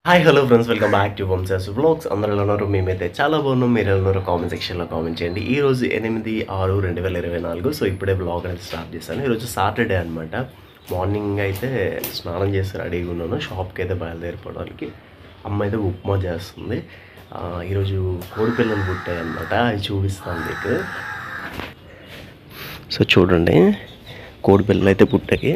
Hi hello friends, welcome back to Vamsha's vlogs. అందరూ ఎలా ఉన్నారు? మేమైతే చాలా బాగున్నాం. మీరు ఎలా ఉన్నారో కామెంట్ సెక్షన్లో కామెంట్ చేయండి. ఈరోజు 8/6/2024. సో ఇప్పుడే వ్లాగ్ అనేది స్టార్ట్ చేశాను. ఈరోజు సాటర్డే అనమాట. మార్నింగ్ అయితే స్నానం చేసి రెడీగా ఉన్నాను. షాప్కి అయితే బయలుదేరిపోవడానికి. అమ్మ అయితే ఉప్మా చేస్తుంది. ఈరోజు కోడి పిల్లలు పుట్టాయి అనమాట. అవి చూపిస్తాను మీకు. సో చూడండి, కోడి పిల్లలు అయితే పుట్టాయి.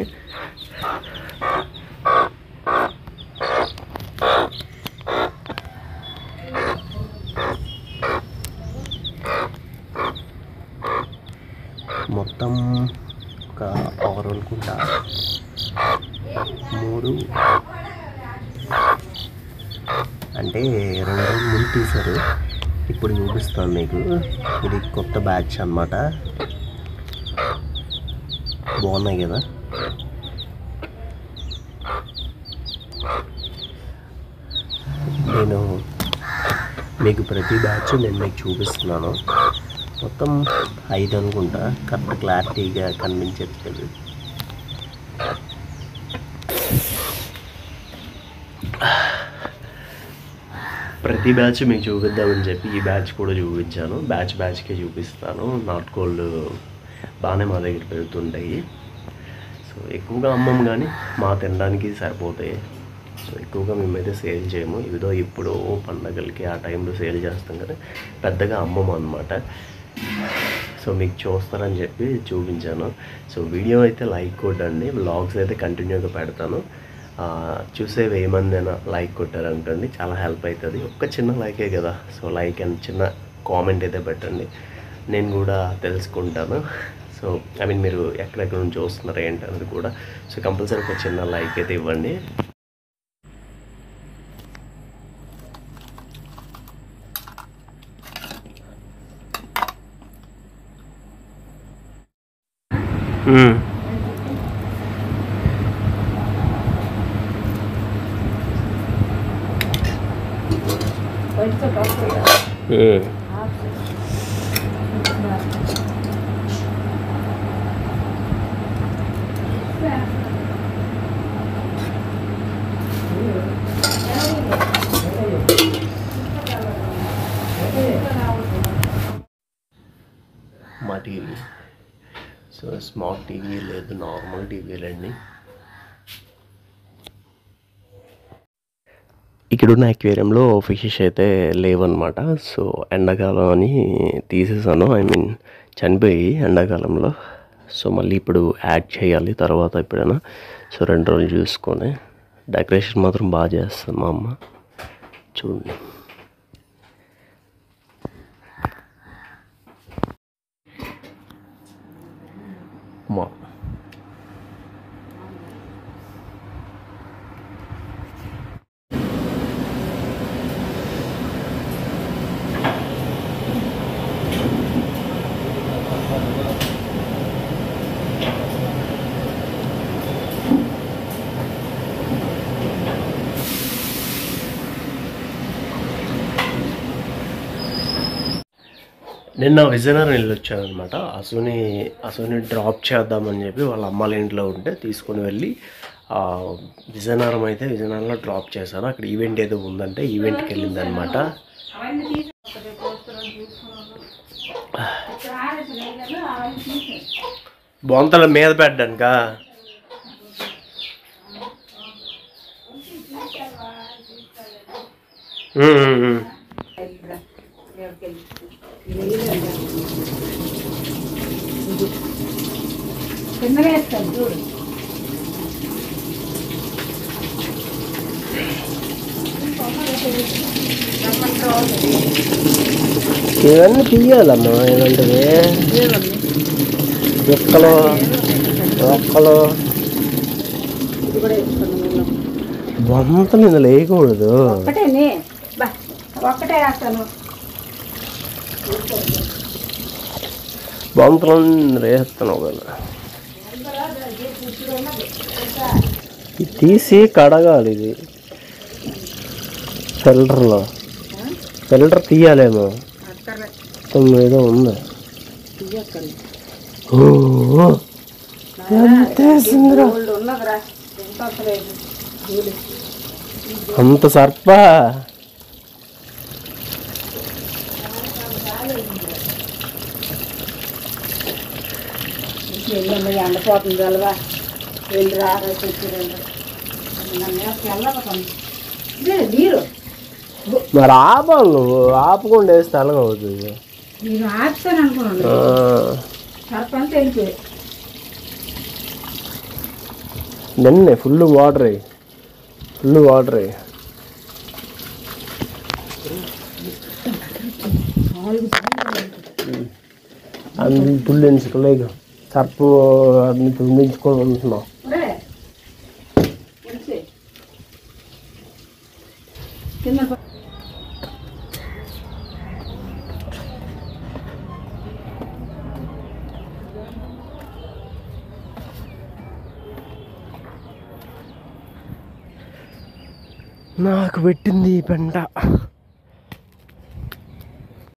మొత్తం ఒక 6 అనుకుంటా, 3 అంటే 2 రోజుల ముందు తీశారు. ఇప్పుడు చూపిస్తాను మీకు. ఇది కొత్త బ్యాచ్ అన్నమాట. బాగున్నాయి కదా. నేను మీకు ప్రతి బ్యాచ్ నేను మీకు చూపిస్తున్నాను. మొత్తం 5 అనుకుంటా, కరెక్ట్ క్లారిటీగా కనిపించట్లేదు. ప్రతి బ్యాచ్ మీకు చూపిద్దామని చెప్పి ఈ బ్యాచ్ కూడా చూపించాను. బ్యాచ్కే చూపిస్తాను. నాటుకోళ్ళు బాగానే మా దగ్గర పెరుగుతుంటాయి. సో ఎక్కువగా అమ్మం, కానీ మా తినడానికి సరిపోతాయి. సో ఎక్కువగా మేమైతే సేల్ చేయము. ఇదో ఇప్పుడు పండగలకి ఆ టైంలో సేల్ చేస్తాం కదా, పెద్దగా అమ్మము అన్నమాట. సో మీకు చూస్తారని చెప్పి చూపించాను. సో వీడియో అయితే లైక్ కొట్టండి. వ్లాగ్స్ అయితే కంటిన్యూగా పెడతాను. చూసే 1000 మందైనా లైక్ కొట్టారనుకోండి, చాలా హెల్ప్ అవుతుంది. ఒక్క చిన్న లైకే కదా. సో లైక్ అండ్ చిన్న కామెంట్ అయితే పెట్టండి, నేను కూడా తెలుసుకుంటాను. సో మీరు ఎక్కడెక్కడ నుంచి చూస్తున్నారు ఏంటి అనేది కూడా. సో కంపల్సరీ ఒక చిన్న లైక్ అయితే ఇవ్వండి. మా టీవీ, సో స్మార్ట్ టీవీ లేదు, నార్మల్ టీవీలండి. ఇక్కడున్న అక్వేరియంలో ఫిషెస్ అయితే లేవన్నమాట. సో ఎండాకాలం అని తీసేసాను. చనిపోయి ఎండాకాలంలో. సో మళ్ళీ ఇప్పుడు యాడ్ చేయాలి తర్వాత ఎప్పుడైనా. సో 2 రోజులు చూసుకొని. డెకరేషన్ మాత్రం బాగా చేస్తాను మా అమ్మ. చూడండి, మా నిన్న విజయనగరం వెళ్ళొచ్చాను అనమాట. అసుని డ్రాప్ చేద్దామని చెప్పి వాళ్ళ అమ్మాళ్ళ ఇంట్లో ఉంటే తీసుకొని వెళ్ళి విజయనగరంలో డ్రాప్ చేశాను. అక్కడ ఈవెంట్ ఏదో ఉందంటే ఈవెంట్కి వెళ్ళింది అనమాట. బొంతల మీద పెట్టడానికా? ఇవన్నీ తీయాలమ్మా. ఇలాంటివి ఒక్కలు బొంతలు ఇందులో వేయకూడదు. బొంతలు వేస్తున్నావు కదా. ఇది తీసి కడగాలి. ఇది ఫిల్టర్ తీయాలేమో. ఏదో ఉంది. ఎంత అంత సర్ప ఎండపోతుంది అలవా వెళ్ళి రాగా నీరు మరి ఆపాలి నువ్వు ఆపకుండా వేస్తే అలాగ అవుతుంది. నేను ఆపుతాను అనుకున్నాను సర్పంచ్ వెళ్ళిపోయి నిన్నే ఫుల్ వాటర్ అన్ని ఫుల్ ఎంచుకోలేక సర్పు అన్ని తుండించుకోవాలనుకున్నావు. నాకు పెట్టింది ఈ పెంట.